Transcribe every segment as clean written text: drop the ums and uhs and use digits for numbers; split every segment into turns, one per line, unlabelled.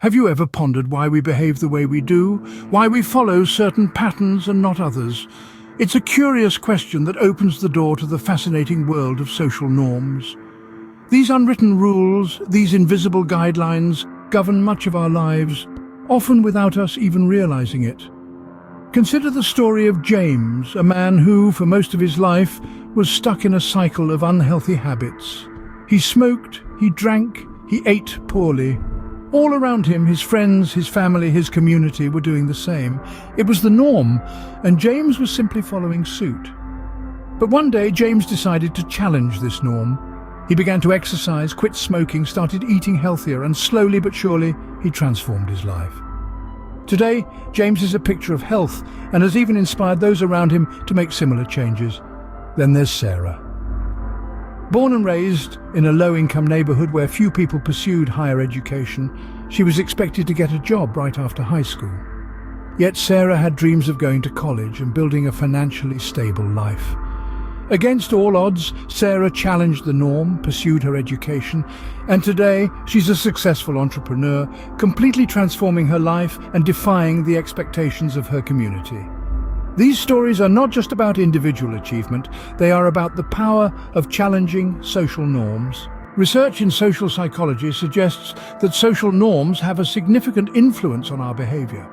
Have you ever pondered why we behave the way we do, why we follow certain patterns and not others? It's a curious question that opens the door to the fascinating world of social norms. These unwritten rules, these invisible guidelines, govern much of our lives, often without us even realizing it. Consider the story of James, a man who, for most of his life, was stuck in a cycle of unhealthy habits. He smoked, he drank, he ate poorly. All around him, his friends, his family, his community were doing the same. It was the norm, and James was simply following suit. But one day, James decided to challenge this norm. He began to exercise, quit smoking, started eating healthier, and slowly but surely, he transformed his life. Today, James is a picture of health and has even inspired those around him to make similar changes. Then there's Sarah. Born and raised in a low-income neighborhood where few people pursued higher education, she was expected to get a job right after high school. Yet Sarah had dreams of going to college and building a financially stable life. Against all odds, Sarah challenged the norm, pursued her education, and today she's a successful entrepreneur, completely transforming her life and defying the expectations of her community. These stories are not just about individual achievement, they are about the power of challenging social norms. Research in social psychology suggests that social norms have a significant influence on our behavior.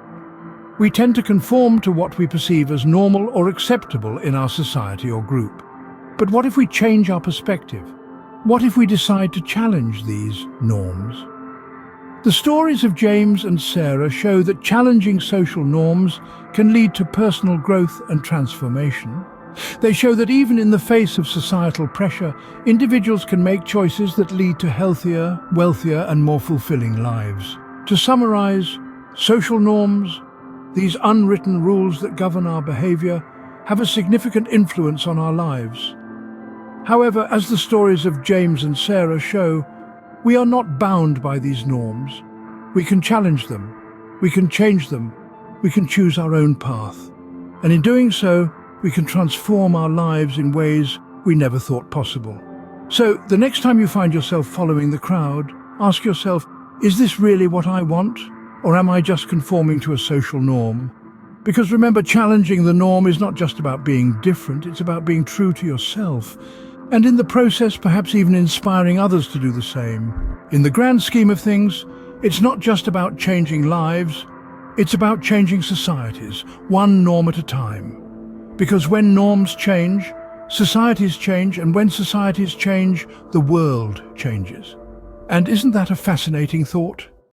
We tend to conform to what we perceive as normal or acceptable in our society or group. But what if we change our perspective? What if we decide to challenge these norms? The stories of James and Sarah show that challenging social norms can lead to personal growth and transformation. They show that even in the face of societal pressure, individuals can make choices that lead to healthier, wealthier, and more fulfilling lives. To summarize, social norms, these unwritten rules that govern our behavior, have a significant influence on our lives. However, as the stories of James and Sarah show, we are not bound by these norms. We can challenge them, we can change them, we can choose our own path. And in doing so, we can transform our lives in ways we never thought possible. So, the next time you find yourself following the crowd, ask yourself, is this really what I want? Or am I just conforming to a social norm? Because remember, challenging the norm is not just about being different, it's about being true to yourself. And in the process, perhaps even inspiring others to do the same. In the grand scheme of things, it's not just about changing lives, it's about changing societies, one norm at a time. Because when norms change, societies change, and when societies change, the world changes. And isn't that a fascinating thought?